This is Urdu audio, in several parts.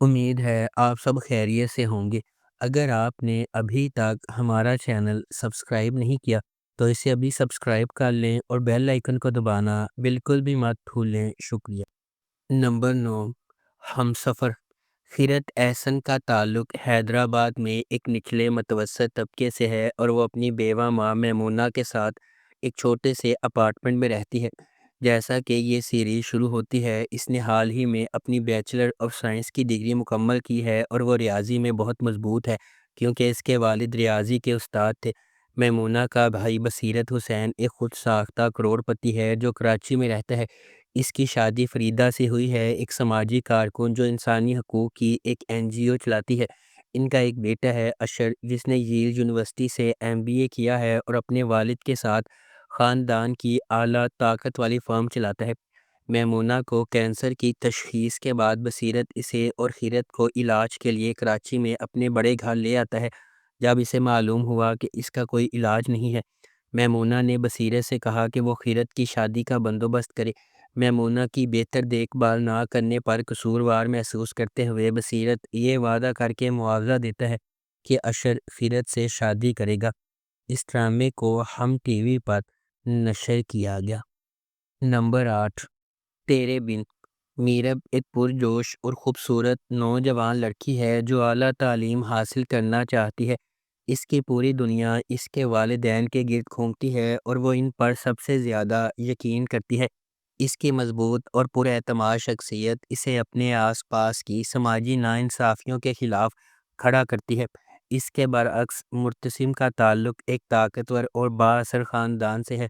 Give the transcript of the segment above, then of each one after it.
امید ہے آپ سب خیریت سے ہوں گے۔ اگر آپ نے ابھی تک ہمارا چینل سبسکرائب نہیں کیا تو اسے ابھی سبسکرائب کر لیں اور بیل آئیکن کو دبانا بالکل بھی مت بھولیں۔ شکریہ۔ نمبر 9، ہم سفر۔ خیرت احسن کا تعلق حیدرآباد میں ایک نچلے متوسط طبقے سے ہے اور وہ اپنی بیوہ ماں میمونہ کے ساتھ ایک چھوٹے سے اپارٹمنٹ میں رہتی ہے۔ جیسا کہ یہ سیریز شروع ہوتی ہے، اس نے حال ہی میں اپنی بیچلر آف سائنس کی ڈگری مکمل کی ہے اور وہ ریاضی میں بہت مضبوط ہے کیونکہ اس کے والد ریاضی کے استاد تھے۔ میمونہ کا بھائی بصیرت حسین ایک خود ساختہ کروڑ پتی ہے جو کراچی میں رہتا ہے۔ اس کی شادی فریدہ سے ہوئی ہے، ایک سماجی کارکن جو انسانی حقوق کی ایک NGO چلاتی ہے۔ ان کا ایک بیٹا ہے اشر، جس نے ییل یونیورسٹی سے MBA کیا ہے اور اپنے والد کے ساتھ خاندان کی اعلیٰ طاقت والی فرم چلاتا ہے۔ میمونہ کو کینسر کی تشخیص کے بعد بصیرت اسے اور خیرت کو علاج کے لیے کراچی میں اپنے بڑے گھر لے آتا ہے۔ جب اسے معلوم ہوا کہ اس کا کوئی علاج نہیں ہے، میمونہ نے بصیرت سے کہا کہ وہ خیرت کی شادی کا بندوبست کرے۔ میمونہ کی بہتر دیکھ بھال نہ کرنے پر قصوروار محسوس کرتے ہوئے بصیرت یہ وعدہ کر کے معاوضہ دیتا ہے کہ اشر خیرت سے شادی کرے گا۔ اس ڈرامے کو ہم ٹی وی پر نشر کیا گیا۔ نمبر 8، تیرے بن۔ میرب ایک پرجوش اور خوبصورت نوجوان لڑکی ہے جو اعلیٰ تعلیم حاصل کرنا چاہتی ہے۔ اس کی پوری دنیا اس کے والدین کے گرد گھومتی ہے اور وہ ان پر سب سے زیادہ یقین کرتی ہے۔ اس کی مضبوط اور پراعتماد شخصیت اسے اپنے آس پاس کی سماجی ناانصافیوں کے خلاف کھڑا کرتی ہے۔ اس کے برعکس مرتسم کا تعلق ایک طاقتور اور بااثر خاندان سے ہے۔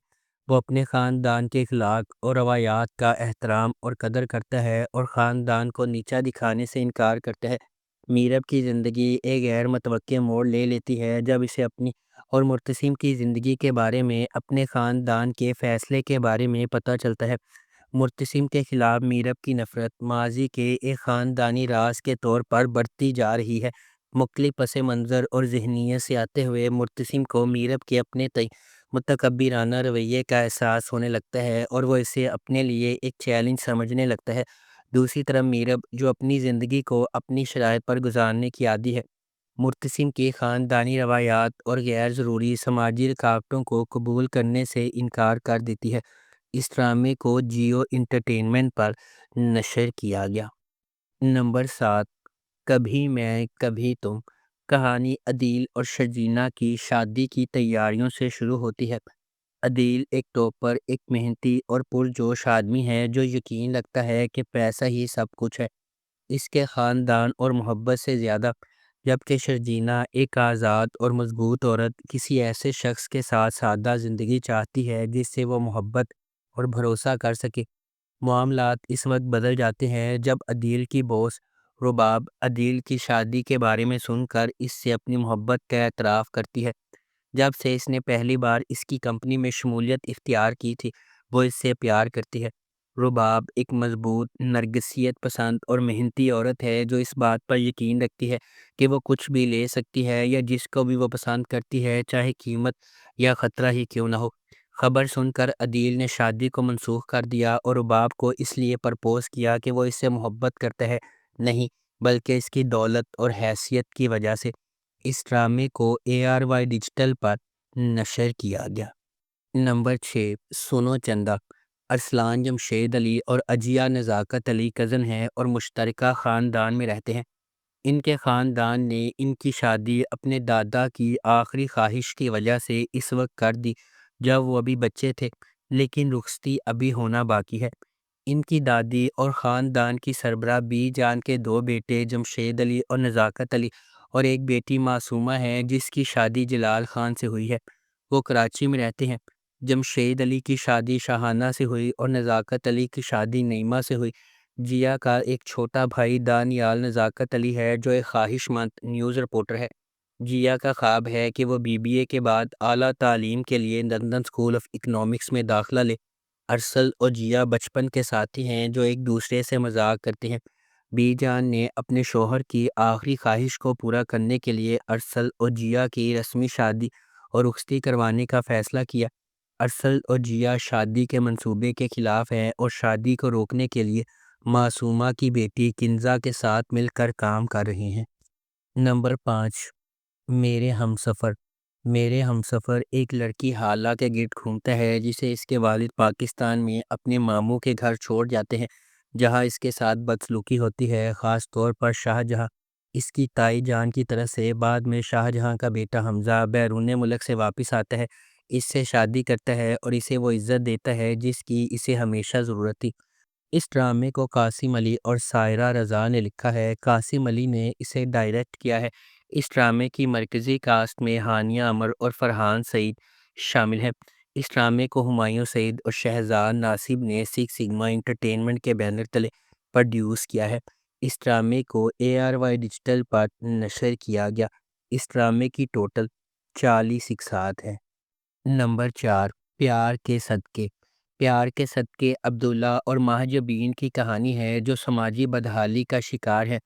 وہ اپنے خاندان کے اخلاق اور روایات کا احترام اور قدر کرتا ہے اور خاندان کو نیچا دکھانے سے انکار کرتا ہے۔ میرب کی زندگی ایک غیر متوقع موڑ لے لیتی ہے جب اسے اپنی اور مرتسم کی زندگی کے بارے میں اپنے خاندان کے فیصلے کے بارے میں پتہ چلتا ہے۔ مرتسم کے خلاف میرب کی نفرت ماضی کے ایک خاندانی راز کے طور پر بڑھتی جا رہی ہے۔ مختلف پس منظر اور ذہنیت سے آتے ہوئے مرتسم کو میرب کے اپنے متکبرانہ رویے کا احساس ہونے لگتا ہے اور وہ اسے اپنے لیے ایک چیلنج سمجھنے لگتا ہے۔ دوسری طرف میرب، جو اپنی زندگی کو اپنی شرائط پر گزارنے کی عادی ہے، مرتسم کی خاندانی روایات اور غیر ضروری سماجی رکاوٹوں کو قبول کرنے سے انکار کر دیتی ہے۔ اس ڈرامے کو جیو انٹرٹینمنٹ پر نشر کیا گیا۔ نمبر 7، کبھی میں کبھی تم۔ کہانی عدیل اور شجینہ کی شادی کی تیاریوں سے شروع ہوتی ہے۔ عدیل ایک ٹاپر، ایک محنتی اور پرجوش آدمی ہے جو یقین رکھتا ہے کہ پیسہ ہی سب کچھ ہے، اس کے خاندان اور محبت سے زیادہ، جبکہ شرجینہ ایک آزاد اور مضبوط عورت کسی ایسے شخص کے ساتھ سادہ زندگی چاہتی ہے جس سے وہ محبت اور بھروسہ کر سکے۔ معاملات اس وقت بدل جاتے ہیں جب عدیل کی باس رباب عدیل کی شادی کے بارے میں سن کر اس سے اپنی محبت کا اعتراف کرتی ہے۔ جب سے اس نے پہلی بار اس کی کمپنی میں شمولیت اختیار کی تھی، وہ اس سے پیار کرتی ہے۔ رباب ایک مضبوط، نرگسیت پسند اور محنتی عورت ہے جو اس بات پر یقین رکھتی ہے کہ وہ کچھ بھی لے سکتی ہے یا جس کو بھی وہ پسند کرتی ہے، چاہے قیمت یا خطرہ ہی کیوں نہ ہو۔ خبر سن کر عدیل نے شادی کو منسوخ کر دیا اور رباب کو اس لیے پرپوز کیا کہ وہ اس سے محبت کرتا ہے، نہیں بلکہ اس کی دولت اور حیثیت کی وجہ سے۔ اس ڈرامے کو ARY ڈیجیٹل پر نشر کیا گیا۔ نمبر 6، سنو چندا۔ ارسلان جمشید علی اور عجیہ نزاکت علی کزن ہیں اور مشترکہ خاندان میں رہتے ہیں۔ ان کے خاندان نے ان کی شادی اپنے دادا کی آخری خواہش کی وجہ سے اس وقت کر دی جب وہ ابھی بچے تھے، لیکن رخصتی ابھی ہونا باقی ہے۔ ان کی دادی اور خاندان کی سربراہ بی جان کے 2 بیٹے جمشید علی اور نزاکت علی اور ایک بیٹی معصومہ ہے جس کی شادی جلال خان سے ہوئی ہے۔ وہ کراچی میں رہتے ہیں۔ جمشید علی کی شادی شاہانہ سے ہوئی اور نزاکت علی کی شادی نعیمہ سے ہوئی۔ جیا کا ایک چھوٹا بھائی دانیال نزاکت علی ہے جو ایک خواہش مند نیوز رپورٹر ہے۔ جیا کا خواب ہے کہ وہ BBA کے بعد اعلیٰ تعلیم کے لیے لندن اسکول آف اکنامکس میں داخلہ لے۔ ارسل اور جیا بچپن کے ساتھی ہیں جو ایک دوسرے سے مذاق کرتے ہیں۔ بی جان نے اپنے شوہر کی آخری خواہش کو پورا کرنے کے لیے ارسل اور جیا کی رسمی شادی اور رخصتی کروانے کا فیصلہ کیا۔ ارسل اور جیا شادی کے منصوبے کے خلاف ہیں اور شادی کو روکنے کے لیے معصومہ کی بیٹی کنزا کے ساتھ مل کر کام کر رہی ہیں۔ نمبر 5، میرے ہمسفر۔ میرے ہمسفر ایک لڑکی حالہ کے گرد گھومتا ہے جسے اس کے والد پاکستان میں اپنے ماموں کے گھر چھوڑ جاتے ہیں، جہاں اس کے ساتھ بدسلوکی ہوتی ہے، خاص طور پر شاہ جہاں۔ اس کی تائی جان کی طرف سے بعد میں شاہ جہاں کا بیٹا حمزہ بیرون ملک سے واپس آتا ہے، اس سے شادی کرتا ہے اور اسے وہ عزت دیتا ہے جس کی اسے ہمیشہ ضرورت تھی۔ اس ڈرامے کو قاسم علی اور سائرہ رضا نے لکھا ہے۔ قاسم علی نے اسے ڈائریکٹ کیا ہے۔ اس ڈرامے کی مرکزی کاسٹ میں ہانیہ عمر اور فرحان سعید شامل ہیں۔ اس ڈرامے کو ہمایوں سعید اور شہزاد ناصب نے سکس سگما انٹرٹینمنٹ کے بینر تلے پروڈیوس کیا ہے۔ اس ڈرامے کو ARY ڈیجیٹل پر نشر کیا گیا۔ اس ڈرامے کی ٹوٹل 40 اقساط ہیں۔ نمبر 4، پیار کے صدقے۔ پیار کے صدقے عبداللہ اور مہاجبین کی کہانی ہے جو سماجی بدحالی کا شکار ہے۔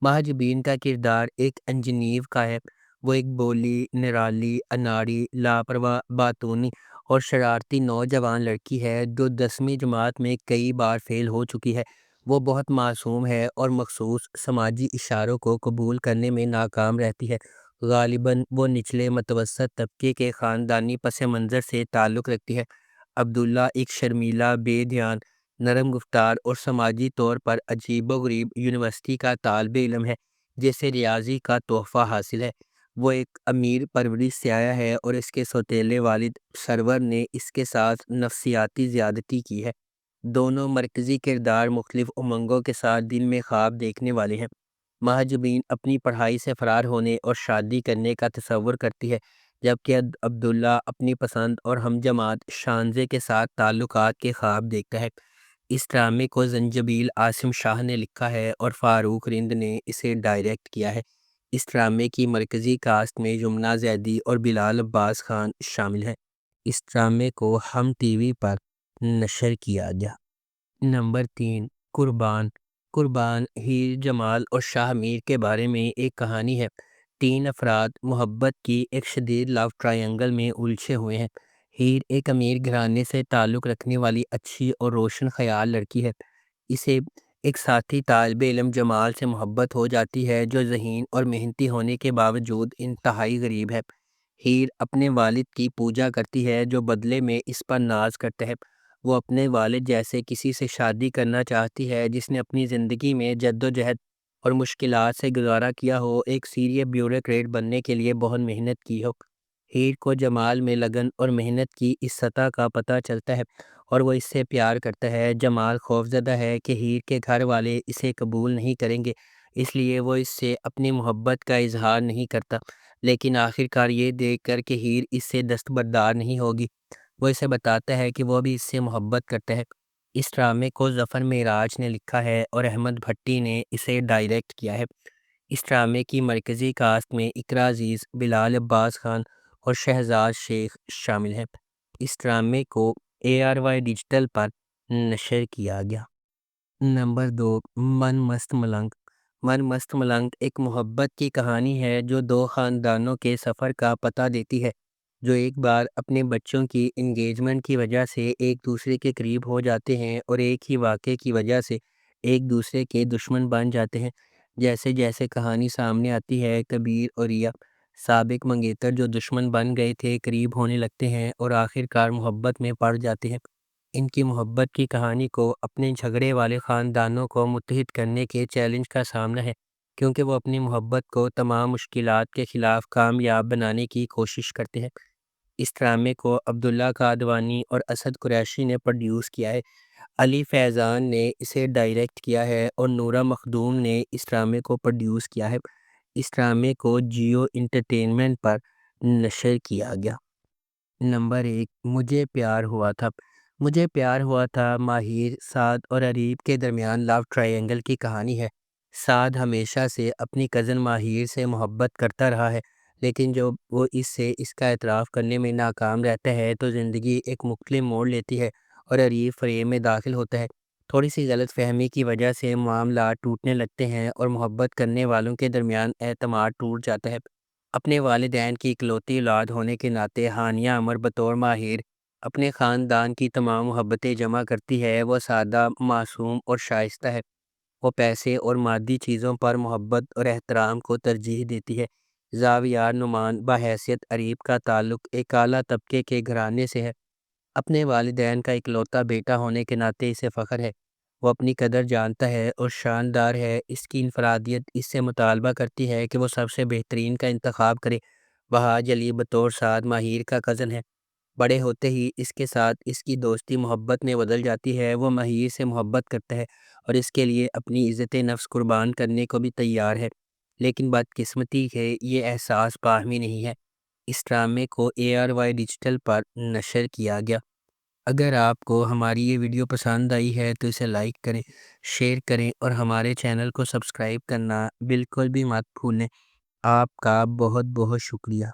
مہاجبین کا کردار ایک انجنیو کا ہے۔ وہ ایک بولی، نرالی، اناڑی، لاپرواہ، باتونی اور شرارتی نوجوان لڑکی ہے جو 10ویں جماعت میں کئی بار فیل ہو چکی ہے۔ وہ بہت معصوم ہے اور مخصوص سماجی اشاروں کو قبول کرنے میں ناکام رہتی ہے۔ غالباً وہ نچلے متوسط طبقے کے خاندانی پس منظر سے تعلق رکھتی ہے۔ عبداللہ ایک شرمیلا، بے دھیان، نرم گفتار اور سماجی طور پر عجیب و غریب یونیورسٹی کا طالب علم ہے جسے ریاضی کا تحفہ حاصل ہے۔ وہ ایک امیر پرورش سے آیا ہے اور اس کے سوتیلے والد سرور نے اس کے ساتھ نفسیاتی زیادتی کی ہے۔ دونوں مرکزی کردار مختلف امنگوں کے ساتھ دن میں خواب دیکھنے والے ہیں۔ مہاجبین اپنی پڑھائی سے فرار ہونے اور شادی کرنے کا تصور کرتی ہے، جبکہ عبداللہ اپنی پسند اور ہم جماعت شانزے کے ساتھ تعلقات کے خواب دیکھتا ہے۔ اس ڈرامے کو زنجبیل عاصم شاہ نے لکھا ہے اور فاروق رند نے اسے ڈائریکٹ کیا ہے۔ اس ڈرامے کی مرکزی کاسٹ میں یمنا زیدی اور بلال عباس خان شامل ہیں۔ اس ڈرامے کو ہم ٹی وی پر نشر کیا گیا۔ نمبر 3، قربان۔ قربان ہیر جمال اور شاہ میر کے بارے میں ایک کہانی ہے۔ 3 افراد محبت کی ایک شدید لو ٹرائنگل میں الجھے ہوئے ہیں۔ ہیر ایک امیر گھرانے سے تعلق رکھنے والی اچھی اور روشن خیال لڑکی ہے۔ اسے ایک ساتھی طالب علم جمال سے محبت ہو جاتی ہے جو ذہین اور محنتی ہونے کے باوجود انتہائی غریب ہے۔ ہیر اپنے والد کی پوجا کرتی ہے جو بدلے میں اس پر ناز کرتا ہے۔ وہ اپنے والد جیسے کسی سے شادی کرنا چاہتی ہے جس نے اپنی زندگی میں جد و جہد اور مشکلات سے گزارا کیا ہو، ایک سیریس بیوروکریٹ بننے کے لیے بہت محنت کی ہو۔ ہیر کو جمال میں لگن اور محنت کی اس سطح کا پتہ چلتا ہے اور وہ اس سے پیار کرتا ہے۔ جمال خوفزدہ ہے کہ ہیر کے گھر والے اسے قبول نہیں کریں گے، اس لیے وہ اس سے اپنی محبت کا اظہار نہیں کرتا، لیکن آخرکار یہ دیکھ کر کہ ہیر اس سے دستبردار نہیں ہوگی، وہ اسے بتاتا ہے کہ وہ بھی اس سے محبت کرتا ہے۔ اس ڈرامے کو ظفر معراج نے لکھا ہے اور احمد بھٹی نے اسے ڈائریکٹ کیا ہے۔ اس ڈرامے کی مرکزی کاسٹ میں اقرا عزیز، بلال عباس خان اور شہزاد شیخ شامل ہیں۔ اس ڈرامے کو ARY ڈیجیٹل پر نشر کیا گیا۔ نمبر 2، من مست ملنگ۔ من مست ملنگ ایک محبت کی کہانی ہے جو 2 خاندانوں کے سفر کا پتہ دیتی ہے جو ایک بار اپنے بچوں کی انگیجمنٹ کی وجہ سے ایک دوسرے کے قریب ہو جاتے ہیں اور ایک ہی واقعے کی وجہ سے ایک دوسرے کے دشمن بن جاتے ہیں۔ جیسے جیسے کہانی سامنے آتی ہے، کبیر اور ریا، سابق منگیتر جو دشمن بن گئے تھے، قریب ہونے لگتے ہیں اور آخرکار محبت میں پڑ جاتے ہیں۔ ان کی محبت کی کہانی کو اپنے جھگڑے والے خاندانوں کو متحد کرنے کے چیلنج کا سامنا ہے، کیونکہ وہ اپنی محبت کو تمام مشکلات کے خلاف کامیاب بنانے کی کوشش کرتے ہیں۔ اس ڈرامے کو عبداللہ قادوانی اور اسد قریشی نے پروڈیوس کیا ہے۔ علی فیضان نے اسے ڈائریکٹ کیا ہے اور نورہ مخدوم نے اس ڈرامے کو پروڈیوس کیا ہے۔ اس ڈرامے کو جیو انٹرٹینمنٹ پر نشر کیا گیا۔ نمبر 1، مجھے پیار ہوا تھا۔ مجھے پیار ہوا تھا ماہر، سعد اور اریب کے درمیان لو ٹرائنگل کی کہانی ہے۔ سعد ہمیشہ سے اپنی کزن ماہر سے محبت کرتا رہا ہے، لیکن جب وہ اس کا اعتراف کرنے میں ناکام رہتا ہے تو زندگی ایک مختلف موڑ لیتی ہے اور اریب فریم میں داخل ہوتا ہے۔ تھوڑی سی غلط فہمی کی وجہ سے معاملات ٹوٹنے لگتے ہیں اور محبت کرنے والوں کے درمیان اعتماد ٹوٹ جاتا ہے۔ اپنے والدین کی اکلوتی اولاد ہونے کے ناطے ہانیہ عمر بطور ماہر اپنے خاندان کی تمام محبتیں جمع کرتی ہے۔ وہ سادہ، معصوم اور شائستہ ہے۔ وہ پیسے اور مادی چیزوں پر محبت اور احترام کو ترجیح دیتی ہے۔ زاویہ نعمان بحیثیت اریب کا تعلق ایک اعلیٰ طبقے کے گھرانے سے ہے۔ اپنے والدین کا اکلوتا بیٹا ہونے کے ناطے اسے فخر ہے۔ وہ اپنی قدر جانتا ہے اور شاندار ہے۔ اس کی انفرادیت اس سے مطالبہ کرتی ہے کہ وہ سب سے بہترین کا انتخاب کرے۔ وہاج علی بطور سعد ماہر کا کزن ہے۔ بڑے ہوتے ہی اس کے ساتھ اس کی دوستی محبت میں بدل جاتی ہے۔ وہ ماہر سے محبت کرتا ہے اور اس کے لیے اپنی عزت نفس قربان کرنے کو بھی تیار ہے، لیکن بدقسمتی ہے یہ احساس باہمی نہیں ہے۔ اس ڈرامے کو ARY ڈیجیٹل پر نشر کیا گیا۔ اگر آپ کو ہماری یہ ویڈیو پسند آئی ہے تو اسے لائک کریں، شیئر کریں اور ہمارے چینل کو سبسکرائب کرنا بالکل بھی مت بھولیں۔ آپ کا بہت بہت شکریہ۔